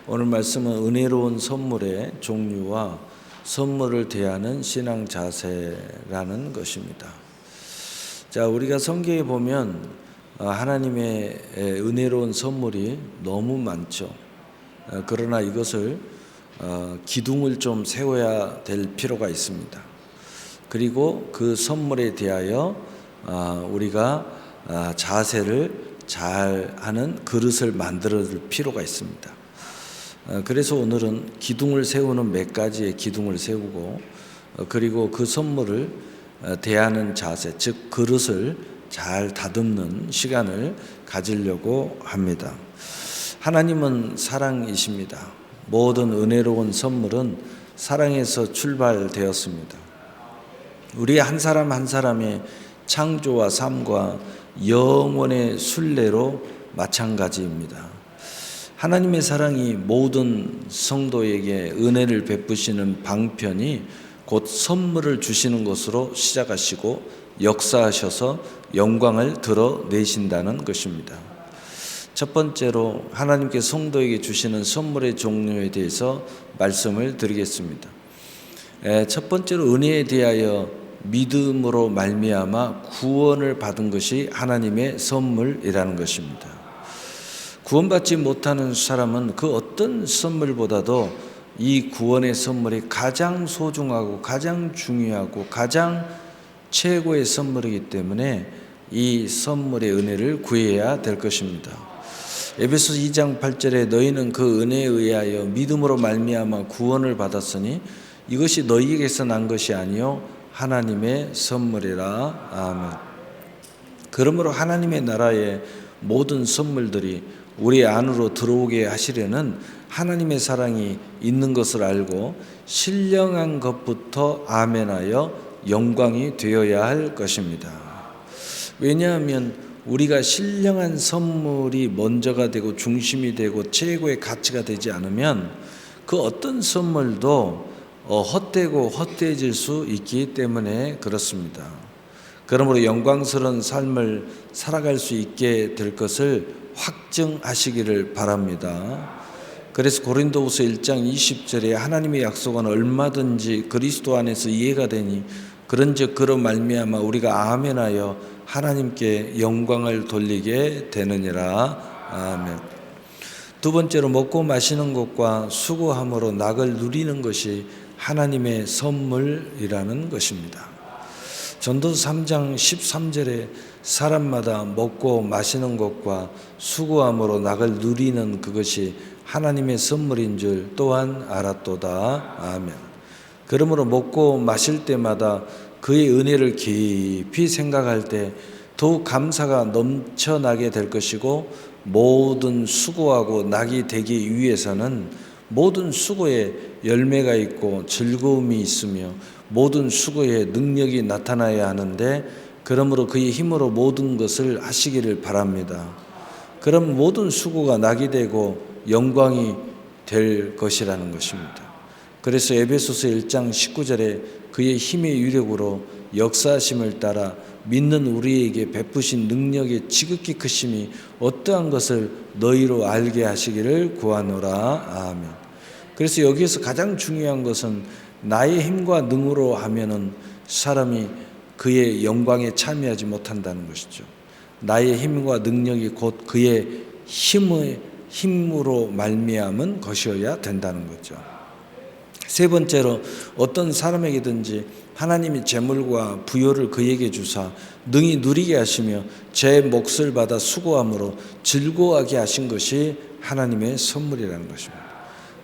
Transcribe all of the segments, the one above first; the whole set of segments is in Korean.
오늘 말씀은 은혜로운 선물의 종류와 선물을 대하는 신앙 자세라는 것입니다. 자, 우리가 성경에 보면 하나님의 은혜로운 선물이 너무 많죠. 그러나 이것을 기둥을 좀 세워야 될 필요가 있습니다. 그리고 그 선물에 대하여 우리가 자세를 잘 하는 그릇을 만들어줄 필요가 있습니다. 그래서 오늘은 기둥을 세우는 몇 가지의 기둥을 세우고 그리고 그 선물을 대하는 자세, 즉 그릇을 잘 다듬는 시간을 가지려고 합니다. 하나님은 사랑이십니다. 모든 은혜로운 선물은 사랑에서 출발되었습니다. 우리 한 사람 한 사람의 창조와 삶과 영원의 순례로 마찬가지입니다. 하나님의 사랑이 모든 성도에게 은혜를 베푸시는 방편이 곧 선물을 주시는 것으로 시작하시고 역사하셔서 영광을 드러내신다는 것입니다. 첫 번째로 하나님께 성도에게 주시는 선물의 종류에 대해서 말씀을 드리겠습니다. 첫 번째로 은혜에 대하여 믿음으로 말미암아 구원을 받은 것이 하나님의 선물이라는 것입니다. 구원받지 못하는 사람은 그 어떤 선물보다도 이 구원의 선물이 가장 소중하고 가장 중요하고 가장 최고의 선물이기 때문에 이 선물의 은혜를 구해야 될 것입니다. 에베소서 2장 8절에 너희는 그 은혜에 의하여 믿음으로 말미암아 구원을 받았으니 이것이 너희에게서 난 것이 아니요 하나님의 선물이라. 아멘. 그러므로 하나님의 나라의 모든 선물들이 우리 안으로 들어오게 하시려는 하나님의 사랑이 있는 것을 알고 신령한 것부터 아멘하여 영광이 되어야 할 것입니다. 왜냐하면 우리가 신령한 선물이 먼저가 되고 중심이 되고 최고의 가치가 되지 않으면 그 어떤 선물도 헛되고 헛되어질 수 있기 때문에 그렇습니다. 그러므로 영광스러운 삶을 살아갈 수 있게 될 것을 확증하시기를 바랍니다. 그래서 고린도후서 1장 20절에 하나님의 약속은 얼마든지 그리스도 안에서 이해가 되니 그런즉 그로 말미암아 우리가 아멘하여 하나님께 영광을 돌리게 되느니라. 아멘. 두 번째로 먹고 마시는 것과 수고함으로 낙을 누리는 것이 하나님의 선물이라는 것입니다. 전도서 3장 13절에 사람마다 먹고 마시는 것과 수고함으로 낙을 누리는 그것이 하나님의 선물인 줄 또한 알았도다. 아멘. 그러므로 먹고 마실 때마다 그의 은혜를 깊이 생각할 때 더욱 감사가 넘쳐나게 될 것이고 모든 수고하고 낙이 되기 위해서는 모든 수고에 열매가 있고 즐거움이 있으며 모든 수고에 능력이 나타나야 하는데 그러므로 그의 힘으로 모든 것을 하시기를 바랍니다. 그럼 모든 수고가 낙이 되고 영광이 될 것이라는 것입니다. 그래서 에베소서 1장 19절에 그의 힘의 유력으로 역사하심을 따라 믿는 우리에게 베푸신 능력의 지극히 크심이 어떠한 것을 너희로 알게 하시기를 구하노라. 아멘. 그래서 여기에서 가장 중요한 것은 나의 힘과 능으로 하면은 사람이 그의 영광에 참여하지 못한다는 것이죠. 나의 힘과 능력이 곧 그의 힘으로 말미암은 것이어야 된다는 거죠. 세 번째로 어떤 사람에게든지 하나님이 재물과 부요를 그에게 주사 능히 누리게 하시며 제 몫을 받아 수고함으로 즐거워하게 하신 것이 하나님의 선물이라는 것입니다.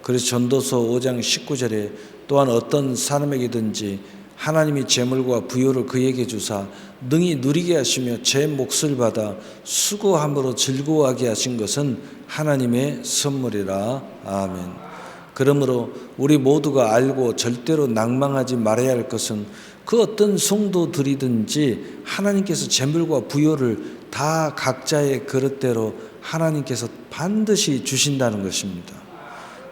그래서 전도서 5장 19절에 또한 어떤 사람에게든지 하나님이 재물과 부요를 그에게 주사 능히 누리게 하시며 제 몫을 받아 수고함으로 즐거워하게 하신 것은 하나님의 선물이라. 아멘. 그러므로 우리 모두가 알고 절대로 낭망하지 말아야 할 것은 그 어떤 성도들이든지 하나님께서 재물과 부요를 다 각자의 그릇대로 하나님께서 반드시 주신다는 것입니다.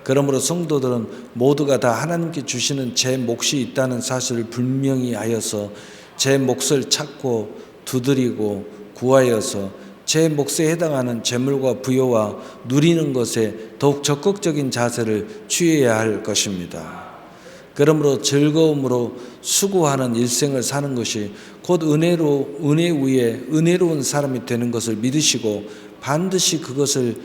그러므로 성도들은 모두가 다 하나님께 주시는 제 몫이 있다는 사실을 분명히 하여서 제 몫을 찾고 두드리고 구하여서 제 몫에 해당하는 재물과 부여와 누리는 것에 더욱 적극적인 자세를 취해야 할 것입니다. 그러므로 즐거움으로 수고하는 일생을 사는 것이 곧 은혜 위에 은혜로운 사람이 되는 것을 믿으시고 반드시 그것을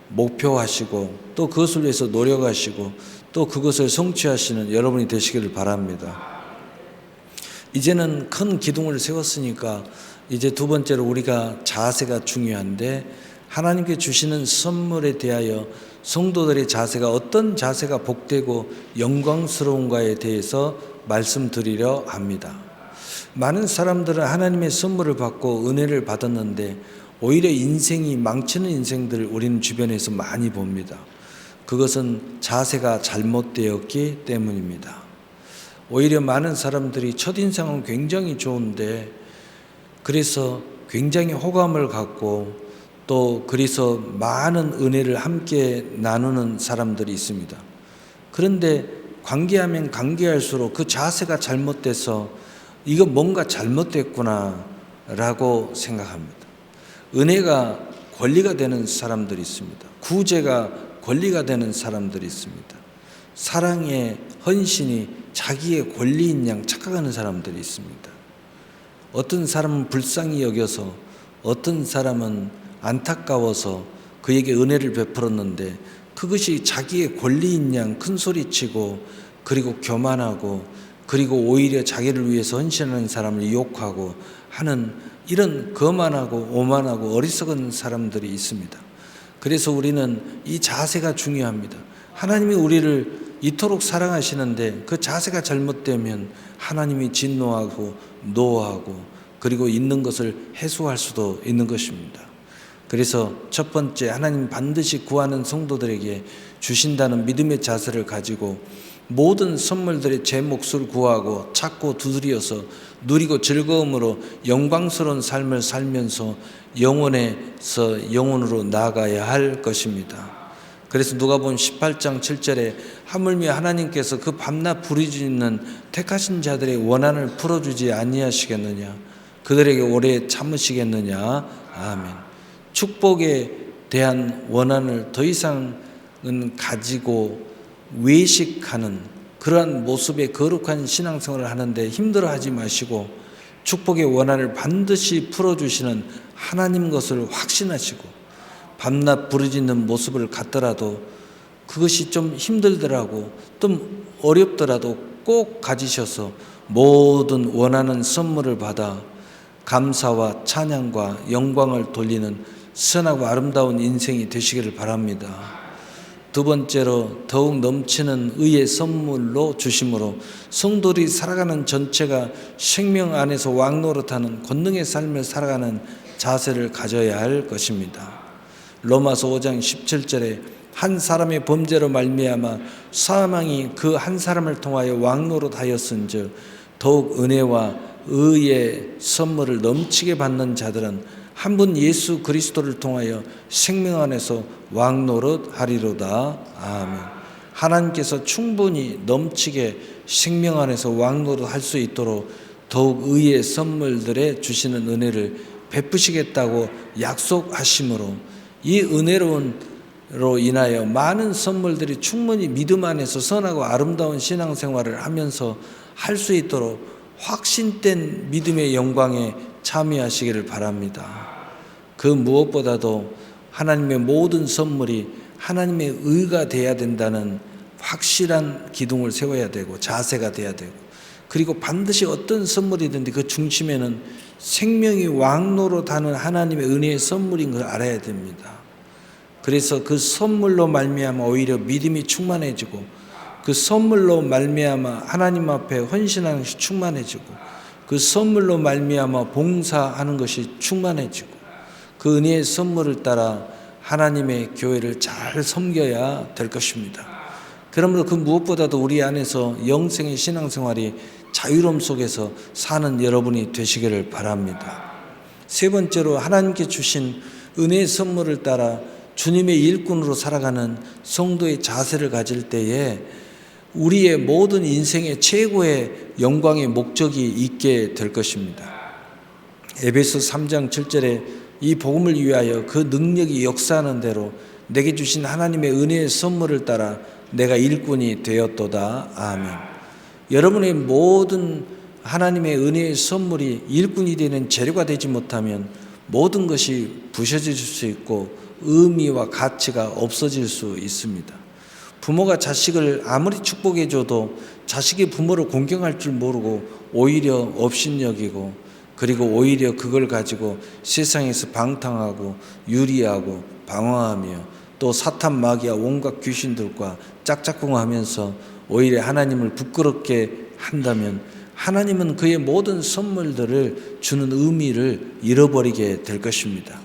목표하시고 또 그것을 위해서 노력하시고 또 그것을 성취하시는 여러분이 되시기를 바랍니다. 이제는 큰 기둥을 세웠으니까 이제 두 번째로 우리가 자세가 중요한데, 하나님께 주시는 선물에 대하여 성도들의 자세가 어떤 자세가 복되고 영광스러운가에 대해서 말씀드리려 합니다. 많은 사람들은 하나님의 선물을 받고 은혜를 받았는데 오히려 인생이 망치는 인생들을 우리는 주변에서 많이 봅니다. 그것은 자세가 잘못되었기 때문입니다. 오히려 많은 사람들이 첫인상은 굉장히 좋은데 그래서 굉장히 호감을 갖고 또 그래서 많은 은혜를 함께 나누는 사람들이 있습니다. 그런데 관계하면 관계할수록 그 자세가 잘못돼서 이거 뭔가 잘못됐구나 라고 생각합니다. 은혜가 권리가 되는 사람들이 있습니다. 구제가 권리가 되는 사람들이 있습니다. 사랑의 헌신이 자기의 권리인 양 착각하는 사람들이 있습니다. 어떤 사람은 불쌍히 여겨서 어떤 사람은 안타까워서 그에게 은혜를 베풀었는데 그것이 자기의 권리인 양 큰소리치고 그리고 교만하고 그리고 오히려 자기를 위해서 헌신하는 사람을 욕하고 하는 이런 거만하고 오만하고 어리석은 사람들이 있습니다. 그래서 우리는 이 자세가 중요합니다. 하나님이 우리를 이토록 사랑하시는데 그 자세가 잘못되면 하나님이 진노하고 노하고 그리고 있는 것을 해소할 수도 있는 것입니다. 그래서 첫 번째, 하나님 반드시 구하는 성도들에게 주신다는 믿음의 자세를 가지고 모든 선물들의 제 몫을 구하고 찾고 두드려서 누리고 즐거움으로 영광스러운 삶을 살면서 영혼에서 영혼으로 나아가야 할 것입니다. 그래서 누가복음 18장 7절에 하물며 하나님께서 그 밤낮 부르짖는 택하신 자들의 원한을 풀어주지 아니하시겠느냐, 그들에게 오래 참으시겠느냐. 아멘. 축복에 대한 원한을 더 이상은 가지고 외식하는 그러한 모습의 거룩한 신앙생활을 하는데 힘들어하지 마시고 축복의 원한을 반드시 풀어주시는 하나님 것을 확신하시고 밤낮 부르짖는 모습을 갖더라도 그것이 좀 힘들더라도 좀 어렵더라도 꼭 가지셔서 모든 원하는 선물을 받아 감사와 찬양과 영광을 돌리는 선하고 아름다운 인생이 되시기를 바랍니다. 두 번째로 더욱 넘치는 의의 선물로 주심으로 성도들이 살아가는 전체가 생명 안에서 왕노릇하는 권능의 삶을 살아가는 자세를 가져야 할 것입니다. 로마서 5장 17절에 한 사람의 범죄로 말미암아 사망이 그 한 사람을 통하여 왕노릇하였은즉 더욱 은혜와 의의 선물을 넘치게 받는 자들은 한 분 예수 그리스도를 통하여 생명 안에서 왕노릇하리로다. 아멘. 하나님께서 충분히 넘치게 생명 안에서 왕노릇할 수 있도록 더욱 의의 선물들에 주시는 은혜를 베푸시겠다고 약속하심으로 이 은혜로 인하여 많은 선물들이 충분히 믿음 안에서 선하고 아름다운 신앙생활을 하면서 할 수 있도록 확신된 믿음의 영광에 참여하시기를 바랍니다. 그 무엇보다도 하나님의 모든 선물이 하나님의 의가 되어야 된다는 확실한 기둥을 세워야 되고 자세가 돼야 되고, 그리고 반드시 어떤 선물이든지 그 중심에는 생명이 왕노릇하는 하나님의 은혜의 선물인 걸 알아야 됩니다. 그래서 그 선물로 말미암아 오히려 믿음이 충만해지고 그 선물로 말미암아 하나님 앞에 헌신하는 것이 충만해지고 그 선물로 말미암아 봉사하는 것이 충만해지고 그 은혜의 선물을 따라 하나님의 교회를 잘 섬겨야 될 것입니다. 그러므로 그 무엇보다도 우리 안에서 영생의 신앙생활이 자유로움 속에서 사는 여러분이 되시기를 바랍니다. 세 번째로 하나님께 주신 은혜의 선물을 따라 주님의 일꾼으로 살아가는 성도의 자세를 가질 때에 우리의 모든 인생의 최고의 영광의 목적이 있게 될 것입니다. 에베소 3장 7절에 이 복음을 위하여 그 능력이 역사하는 대로 내게 주신 하나님의 은혜의 선물을 따라 내가 일꾼이 되었도다. 아멘. 여러분의 모든 하나님의 은혜의 선물이 일꾼이 되는 재료가 되지 못하면 모든 것이 부셔질 수 있고 의미와 가치가 없어질 수 있습니다. 부모가 자식을 아무리 축복해 줘도 자식이 부모를 공경할 줄 모르고 오히려 업신여기고, 그리고 오히려 그걸 가지고 세상에서 방탕하고 유리하고 방황하며 또 사탄 마귀와 온갖 귀신들과 짝짝꿍하면서 오히려 하나님을 부끄럽게 한다면 하나님은 그의 모든 선물들을 주는 의미를 잃어버리게 될 것입니다.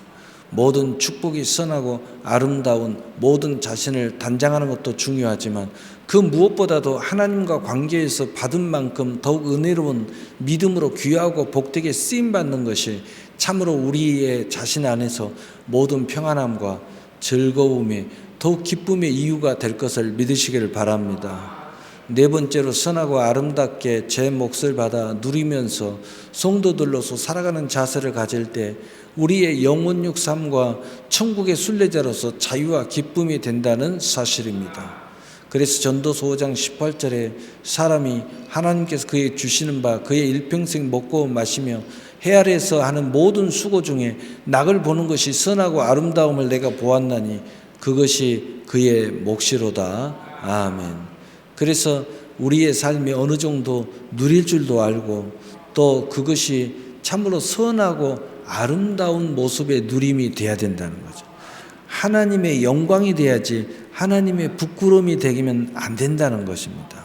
모든 축복이 선하고 아름다운 모든 자신을 단장하는 것도 중요하지만 그 무엇보다도 하나님과 관계에서 받은 만큼 더욱 은혜로운 믿음으로 귀하고 복되게 쓰임받는 것이 참으로 우리의 자신 안에서 모든 평안함과 즐거움에 더욱 기쁨의 이유가 될 것을 믿으시기를 바랍니다. 네 번째로 선하고 아름답게 제 몫을 받아 누리면서 성도들로서 살아가는 자세를 가질 때 우리의 영혼육 삶과 천국의 순례자로서 자유와 기쁨이 된다는 사실입니다. 그래서 전도서 5장 18절에 사람이 하나님께서 그에게 주시는 바 그의 일평생 먹고 마시며 해 아래에서 하는 모든 수고 중에 낙을 보는 것이 선하고 아름다움을 내가 보았나니 그것이 그의 몫이로다. 아멘. 그래서 우리의 삶이 어느 정도 누릴 줄도 알고 또 그것이 참으로 선하고 아름다운 모습의 누림이 돼야 된다는 거죠. 하나님의 영광이 돼야지 하나님의 부끄러움이 되면 안 된다는 것입니다.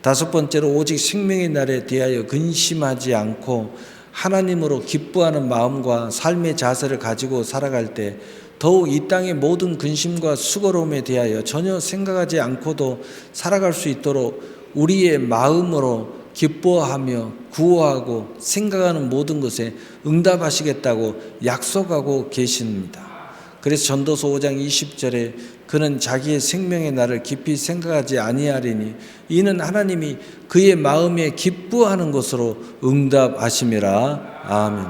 다섯 번째로 오직 생명의 날에 대하여 근심하지 않고 하나님으로 기뻐하는 마음과 삶의 자세를 가지고 살아갈 때 더욱 이 땅의 모든 근심과 수고로움에 대하여 전혀 생각하지 않고도 살아갈 수 있도록 우리의 마음으로 기뻐하며 구호하고 생각하는 모든 것에 응답하시겠다고 약속하고 계십니다. 그래서 전도서 5장 20절에 그는 자기의 생명의 날을 깊이 생각하지 아니하리니 이는 하나님이 그의 마음에 기뻐하는 것으로 응답하심이라. 아멘.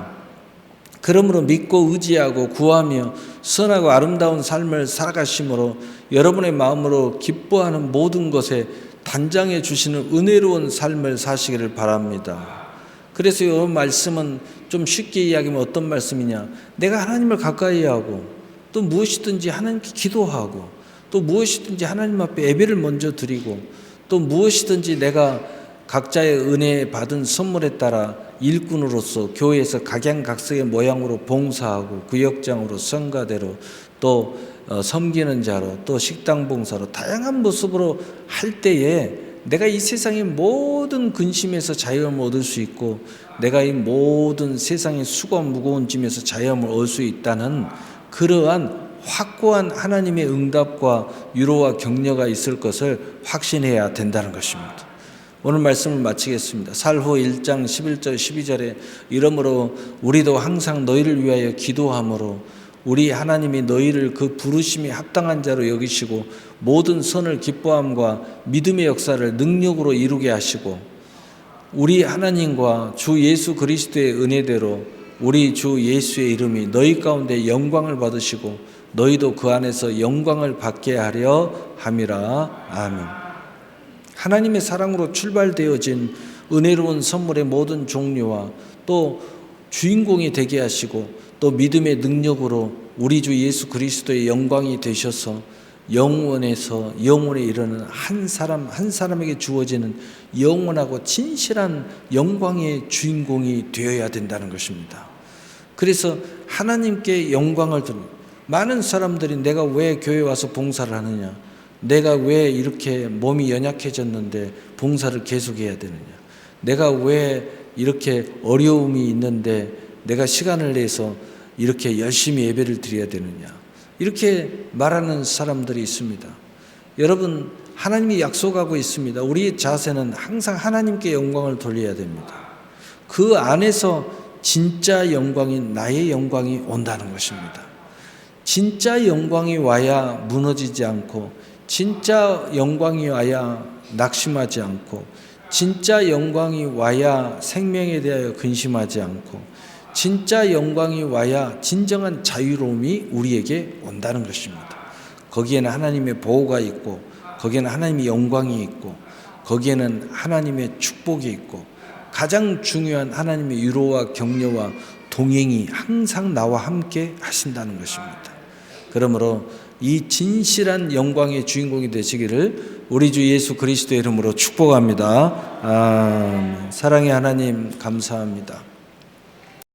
그러므로 믿고 의지하고 구하며 선하고 아름다운 삶을 살아가심으로 여러분의 마음으로 기뻐하는 모든 것에 단장해 주시는 은혜로운 삶을 사시기를 바랍니다. 그래서 이 말씀은 좀 쉽게 이야기하면 어떤 말씀이냐, 내가 하나님을 가까이 하고 또 무엇이든지 하나님께 기도하고 또 무엇이든지 하나님 앞에 예배를 먼저 드리고 또 무엇이든지 내가 각자의 은혜 받은 선물에 따라 일꾼으로서 교회에서 각양각색의 모양으로 봉사하고 구역장으로 성가대로 또 섬기는 자로 또 식당 봉사로 다양한 모습으로 할 때에 내가 이 세상의 모든 근심에서 자유함을 얻을 수 있고 내가 이 모든 세상의 수고 무거운 짐에서 자유함을 얻을 수 있다는 그러한 확고한 하나님의 응답과 위로와 격려가 있을 것을 확신해야 된다는 것입니다. 오늘 말씀을 마치겠습니다. 살후 1장 11절 12절에 이러므로 우리도 항상 너희를 위하여 기도함으로 우리 하나님이 너희를 그 부르심이 합당한 자로 여기시고 모든 선을 기뻐함과 믿음의 역사를 능력으로 이루게 하시고 우리 하나님과 주 예수 그리스도의 은혜대로 우리 주 예수의 이름이 너희 가운데 영광을 받으시고 너희도 그 안에서 영광을 받게 하려 함이라. 아멘. 하나님의 사랑으로 출발되어진 은혜로운 선물의 모든 종류와 또 주인공이 되게 하시고 또 믿음의 능력으로 우리 주 예수 그리스도의 영광이 되셔서 영원에서 영원에 이르는 한 사람 한 사람에게 주어지는 영원하고 진실한 영광의 주인공이 되어야 된다는 것입니다. 그래서 하나님께 영광을 드립니다. 많은 사람들이 내가 왜 교회 와서 봉사를 하느냐, 내가 왜 이렇게 몸이 연약해졌는데 봉사를 계속해야 되느냐, 내가 왜 이렇게 어려움이 있는데 내가 시간을 내서 이렇게 열심히 예배를 드려야 되느냐, 이렇게 말하는 사람들이 있습니다. 여러분, 하나님이 약속하고 있습니다. 우리의 자세는 항상 하나님께 영광을 돌려야 됩니다. 그 안에서 진짜 영광인 나의 영광이 온다는 것입니다. 진짜 영광이 와야 무너지지 않고, 진짜 영광이 와야 낙심하지 않고, 진짜 영광이 와야 생명에 대하여 근심하지 않고, 진짜 영광이 와야 진정한 자유로움이 우리에게 온다는 것입니다. 거기에는 하나님의 보호가 있고, 거기에는 하나님의 영광이 있고, 거기에는 하나님의 축복이 있고, 가장 중요한 하나님의 위로와 격려와 동행이 항상 나와 함께 하신다는 것입니다. 그러므로 이 진실한 영광의 주인공이 되시기를 우리 주 예수 그리스도의 이름으로 축복합니다. 사랑의 하나님 감사합니다.